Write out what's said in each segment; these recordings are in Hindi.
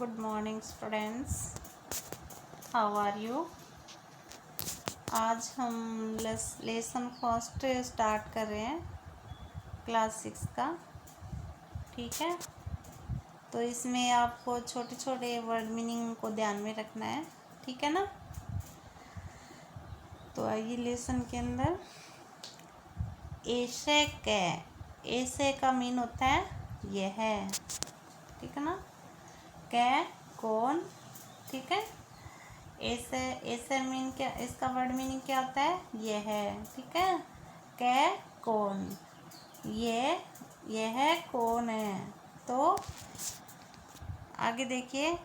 Good morning students, how are you. आज हम लेसन फर्स्ट स्टार्ट कर रहे हैं क्लास 6 का। ठीक है, तो इसमें आपको छोटे छोटे वर्ड मीनिंग को ध्यान में रखना है। ठीक है ना। तो आइए लेसन के अंदर। ऐसे का मीन होता है यह है। ठीक है ना। कै कौन। ठीक है। ऐसे ऐसे मीन क्या, इसका वर्ड मीनिंग क्या होता है यह है। ठीक है। कै कौन, यह कौन है। तो आगे देखिए,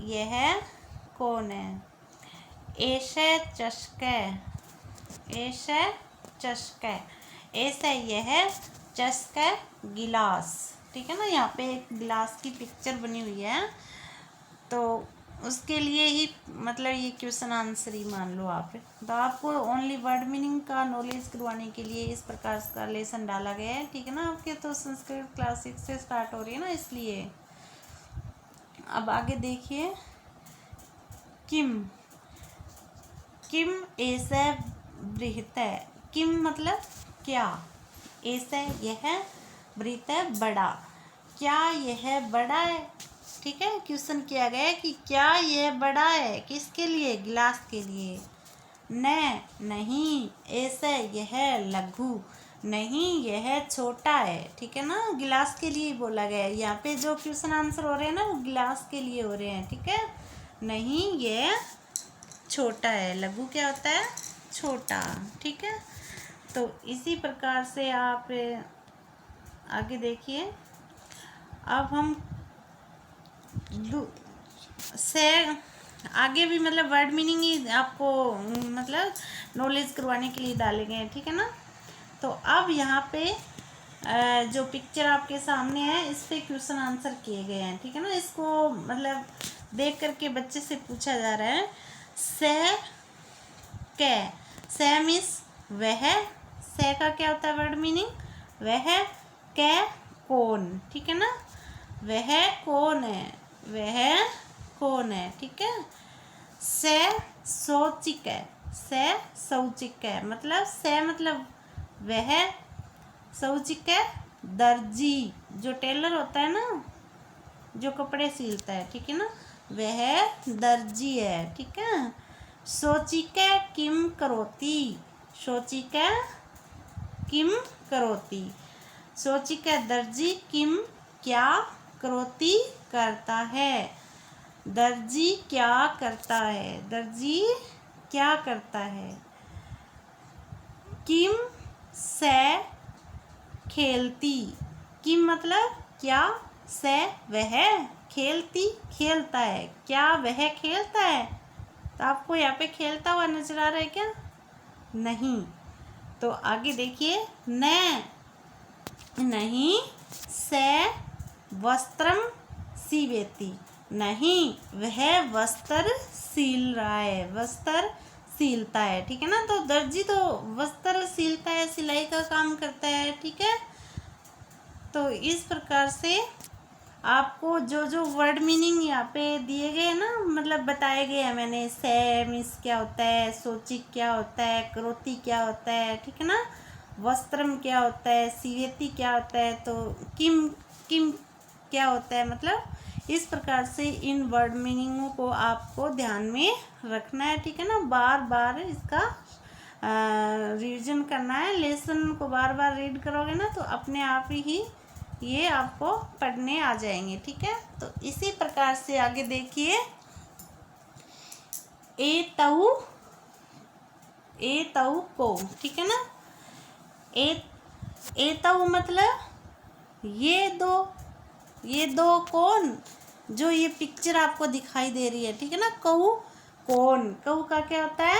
यह कौन है। ऐसे चस्के, ऐसे चस्के, ऐसे यह चस्के गिलास। ठीक है ना। यहाँ पे एक गिलास की पिक्चर बनी हुई है, तो उसके लिए ही मतलब ये क्वेश्चन आंसर ही मान लो आप। तो आपको ओनली वर्ड मीनिंग का नॉलेज करवाने के लिए इस प्रकार का लेसन डाला गया है। ठीक है ना। आपके तो संस्कृत क्लास 6 से स्टार्ट हो रही है ना, इसलिए। अब आगे देखिए, किम। किम ऐसे बृहत है। किम मतलब क्या। ऐसे यह बृहत है बड़ा। क्या यह बड़ा है। ठीक है। क्वेश्चन किया गया है कि क्या यह बड़ा है, किसके लिए, गिलास के लिए। नहीं, ऐसे यह लघु, नहीं यह छोटा है। ठीक है ना। गिलास के लिए बोला गया है। यहाँ पे जो क्वेश्चन आंसर हो रहे हैं ना, वो गिलास के लिए हो रहे हैं। ठीक है। नहीं यह छोटा है। लघु क्या होता है, छोटा। ठीक है। तो इसी प्रकार से आप आगे देखिए। अब हम से आगे भी मतलब वर्ड मीनिंग ही आपको मतलब नॉलेज करवाने के लिए डाले गए हैं। ठीक है ना। तो अब यहाँ पे जो पिक्चर आपके सामने है, इस पे क्वेश्चन आंसर किए गए हैं। ठीक है ना। इसको मतलब देख करके बच्चे से पूछा जा रहा है, से मीन्स वह। से का क्या होता है वर्ड मीनिंग, वह। कै कौन। ठीक है ना। वह कौन है, वह कौन है। ठीक है। से शौचिक है, से शौचिक है मतलब, से मतलब वह, शौचिक है दर्जी, जो टेलर होता है ना, जो कपड़े सिलता है। ठीक है ना। वह दर्जी है। ठीक है। शौचिक किम करोती, शौचिक किम करोती, शौचिक दर्जी किम क्या करोती करता है। दर्जी क्या करता है, दर्जी क्या करता है। किम से खेलती, किम मतलब क्या, से वह, खेलती खेलता है। क्या वह खेलता है। तो आपको यहाँ पे खेलता हुआ नजर आ रहा है क्या, नहीं। तो आगे देखिए, नहीं से वस्त्रम सीवेती, नहीं वह वस्त्र सील रहा है, वस्त्र सीलता है। ठीक है ना। तो दर्जी तो वस्त्र सीलता है, सिलाई का काम करता है। ठीक है। तो इस प्रकार से आपको जो जो वर्ड मीनिंग यहाँ पे दिए गए ना, मतलब बताए गए हैं मैंने। से मीन्स क्या होता है, सोचिक क्या होता है, करोती क्या होता है। ठीक है ना। वस्त्रम क्या होता है, सीवेती क्या होता है, तो किम किम क्या होता है। मतलब इस प्रकार से इन वर्ड मीनिंगों को आपको ध्यान में रखना है। ठीक है ना। बार बार इसका रिवीजन करना है। लेसन को बार बार रीड करोगे ना, तो अपने आप ही ये आपको पढ़ने आ जाएंगे। ठीक है। तो इसी प्रकार से आगे देखिए, ए तऊ को। ठीक है ना। ए तऊ मतलब ये दो कौन, जो ये पिक्चर आपको दिखाई दे रही है। ठीक है ना। कऊ कौन, कऊ का क्या होता है,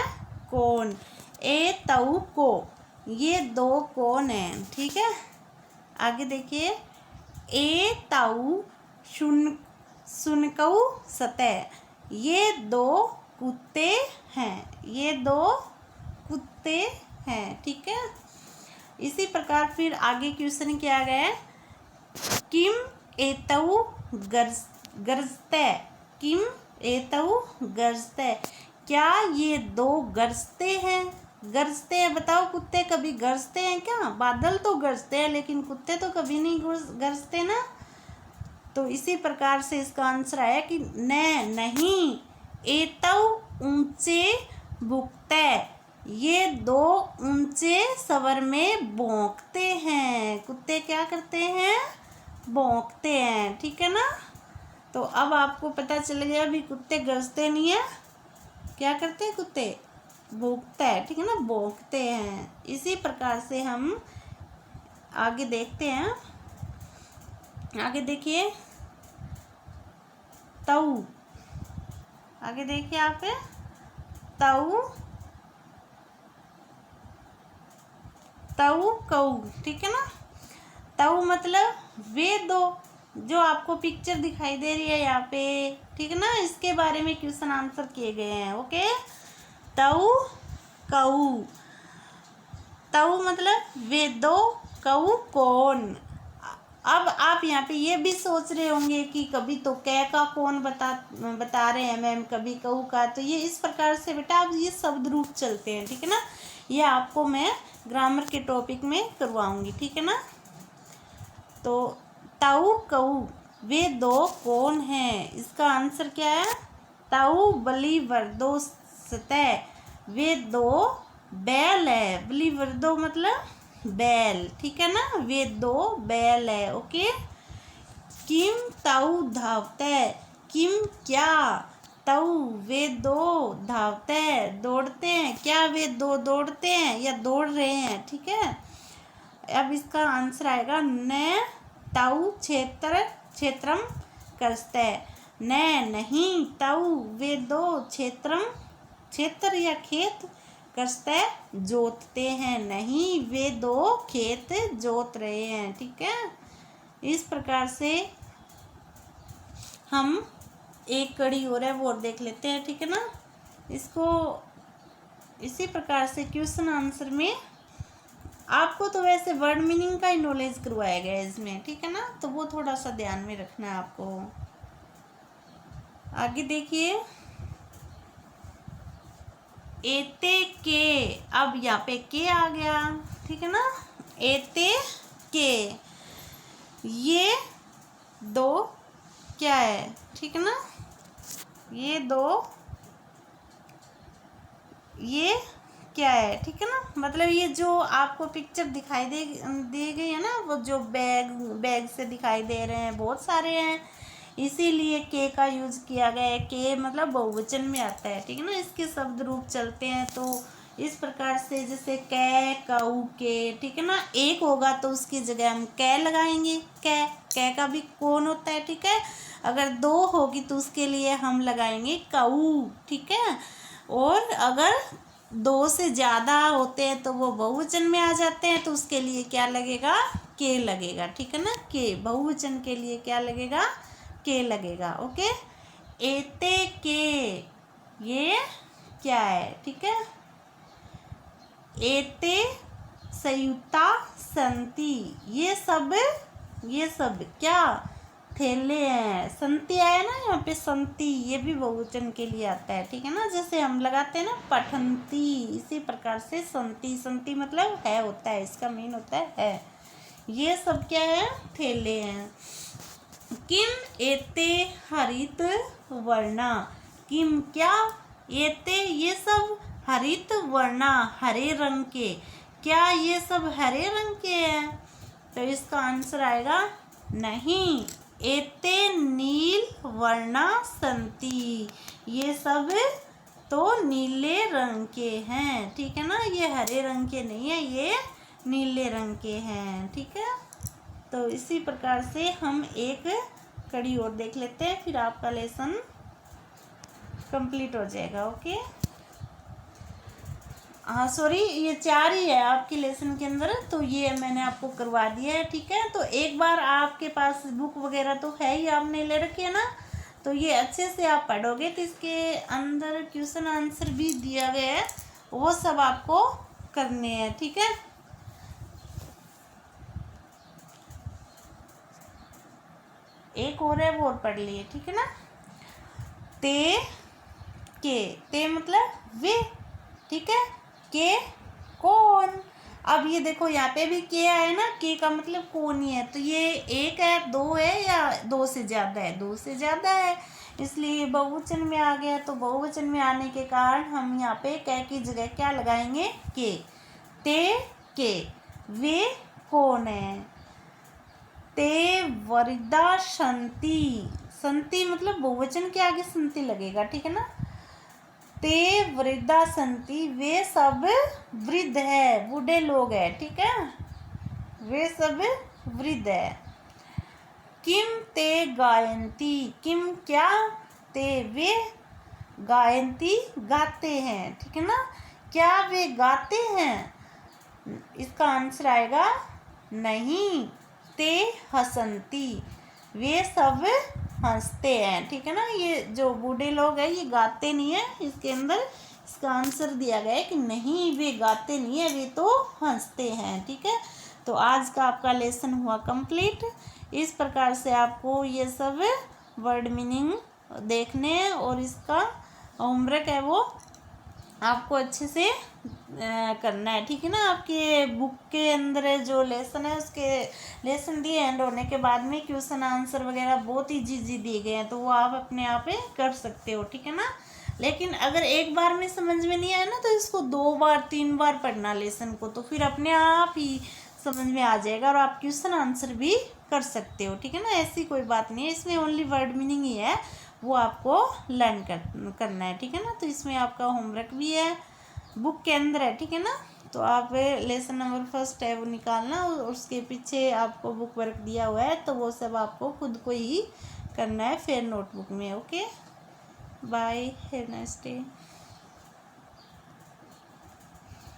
कौन। ए तऊ को, ये दो कौन है। ठीक है। आगे देखिए, ए ताऊ सुनकऊ सतह, ये दो कुत्ते हैं, ये दो कुत्ते हैं। ठीक है। इसी प्रकार फिर आगे क्वेश्चन किया गया है, किम एतऊ गरजते, किम एतौ गरजते, क्या ये दो गरजते हैं। गरजते हैं, बताओ कुत्ते कभी गरजते हैं क्या? बादल तो गरजते हैं लेकिन कुत्ते तो कभी नहीं गरजते ना। तो इसी प्रकार से इसका आंसर आया कि नहीं, एतौ ऊंचे भुकते, ये दो ऊंचे स्वर में भौंकते हैं। कुत्ते क्या करते हैं? भौंकते हैं, ठीक है ना। तो अब आपको पता चल गया अभी कुत्ते गरजते नहीं है, क्या करते हैं कुत्ते? भौंकता है, ठीक है ना, भौंकते हैं। इसी प्रकार से हम आगे देखते हैं। आगे देखिए, तऊ, आगे देखिए आप, तऊ, तऊ कऊ, ठीक है ना। तऊ मतलब वे दो, जो आपको पिक्चर दिखाई दे रही है यहाँ पे, ठीक है ना, इसके बारे में क्वेश्चन आंसर किए गए हैं। ओके, तऊ कऊ, तऊ मतलब वे दो, कऊ कौन। अब आप यहाँ पे ये भी सोच रहे होंगे कि कभी तो कै का कौन बता रहे हैं मैम, कभी कऊ का। तो ये इस प्रकार से बेटा आप ये शब्द रूप चलते हैं, ठीक है ना। ये आपको मैं ग्रामर के टॉपिक में करवाऊंगी, ठीक है ना। तो ताऊ कऊ वे दो कौन हैं, इसका आंसर क्या है? ताऊ बली वर्दो सतह, वे दो बैल है। बली वर्दो मतलब बैल, ठीक है ना, वे दो बैल है। ओके, किम ताऊ धावते, किम क्या, ताऊ वे दो धावते दौड़ते हैं, क्या वे दो दौड़ते हैं या दौड़ रहे हैं, ठीक है। अब इसका आंसर आएगा न ताऊ क्षेत्रम करते, नहीं ताऊ वे दो क्षेत्र या खेत करते जोतते हैं, नहीं वे दो खेत जोत रहे हैं, ठीक है। इस प्रकार से हम एक कड़ी और है वो और देख लेते हैं, ठीक है ना। इसको इसी प्रकार से क्वेश्चन आंसर में आपको तो वैसे वर्ड मीनिंग का ही नॉलेज करवाया गया है इसमें, ठीक है ना, तो वो थोड़ा सा ध्यान में रखना है आपको। आगे देखिए, एते के, अब यहाँ पे के आ गया, ठीक है ना। एते के, ये दो क्या है, ठीक है ना, ये दो ये क्या है, ठीक है ना। मतलब ये जो आपको पिक्चर दिखाई दे गई है ना, वो जो बैग से दिखाई दे रहे हैं, बहुत सारे हैं, इसीलिए के का यूज किया गया है। के मतलब बहुवचन में आता है, ठीक है ना। इसके शब्द रूप चलते हैं तो इस प्रकार से, जैसे कै कऊ के, ठीक है ना, एक होगा तो उसकी जगह हम कै लगाएंगे, कै का भी कौन होता है, ठीक है। अगर दो होगी तो उसके लिए हम लगाएंगे कऊ, ठीक है। और अगर दो से ज़्यादा होते हैं तो वो बहुवचन में आ जाते हैं, तो उसके लिए क्या लगेगा? के लगेगा, ठीक है ना। के बहुवचन के लिए क्या लगेगा? के लगेगा। ओके, एते के, ये क्या है, ठीक है। एते संयुक्ता संति, ये सब क्या थैले हैं। संति आया ना यहाँ पे, संति ये भी बहुवचन के लिए आता है, ठीक है ना। जैसे हम लगाते हैं ना पठंती, इसी प्रकार से संति मतलब है होता है, इसका मीन होता है। ये सब क्या है? थैले हैं। किम एते हरित वर्णा, किम क्या, एते ये सब हरित वर्णा हरे रंग के, क्या ये सब हरे रंग के हैं? तो इसका आंसर आएगा नहीं, एते नील वर्णा संति, ये सब तो नीले रंग के हैं, ठीक है ना। ये हरे रंग के नहीं है, ये नीले रंग के हैं, ठीक है। तो इसी प्रकार से हम एक कड़ी और देख लेते हैं, फिर आपका लेसन कंप्लीट हो जाएगा। ओके, हाँ सॉरी, ये 4 ही है आपके लेसन के अंदर, तो ये मैंने आपको करवा दिया है, ठीक है। तो एक बार आपके पास बुक वगैरह तो है ही, आपने ले रखी है ना, तो ये अच्छे से आप पढ़ोगे तो इसके अंदर क्वेश्चन आंसर भी दिया गया है, वो सब आपको करने हैं, ठीक है। एक और है वो और पढ़ लिए, ठीक है ना। ते ते मतलब वे, ठीक है। के कौन। अब ये देखो यहाँ पे भी के आए ना, के का मतलब कौन ही है, तो ये एक है, दो है या दो से ज्यादा है, दो से ज्यादा है, इसलिए बहुवचन में आ गया। तो बहुवचन में आने के कारण हम यहाँ पे कै की जगह क्या लगाएंगे, के। ते के वे कौन है। ते वृद्धा संति, संति मतलब बहुवचन के आगे संति लगेगा, ठीक है ना। ते वृद्धा संति, वे सब वृद्ध है, बूढ़े लोग है, ठीक है, वे सब वृद्ध है। किम ते गायंती, किम क्या, ते वे, गायंती गाते हैं, ठीक है ना। क्या वे गाते हैं, इसका आंसर आएगा नहीं। ते हसंती, वे सब हंसते हैं, ठीक है ना। ये जो बूढ़े लोग हैं ये गाते नहीं है, इसके अंदर इसका आंसर दिया गया है कि नहीं वे गाते नहीं है, वे तो हंसते हैं, ठीक है। तो आज का आपका लेसन हुआ कंप्लीट। इस प्रकार से आपको ये सब वर्ड मीनिंग देखने हैं और इसका होमवर्क है वो आपको अच्छे से करना है, ठीक है ना। आपके बुक के अंदर जो लेसन है उसके लेसन दिए एंड होने के बाद में क्वेश्चन आंसर वगैरह बहुत इजी दिए गए हैं, तो वो आप अपने आप कर सकते हो, ठीक है ना। लेकिन अगर एक बार में समझ में नहीं आया ना तो इसको 2 बार 3 बार पढ़ना लेसन को, तो फिर अपने आप ही समझ में आ जाएगा और आप क्वेश्चन आंसर भी कर सकते हो, ठीक है ना। ऐसी कोई बात नहीं है, इसमें ओनली वर्ड मीनिंग ही है, वो आपको लर्न करना है, ठीक है ना। तो इसमें आपका होमवर्क भी है, बुक के अंदर है, ठीक है ना। तो आप लेसन नंबर फर्स्ट है वो निकालना और उसके पीछे आपको बुक वर्क दिया हुआ है, तो वो सब आपको खुद को ही करना है फिर नोटबुक में। Okay, bye, have nice day.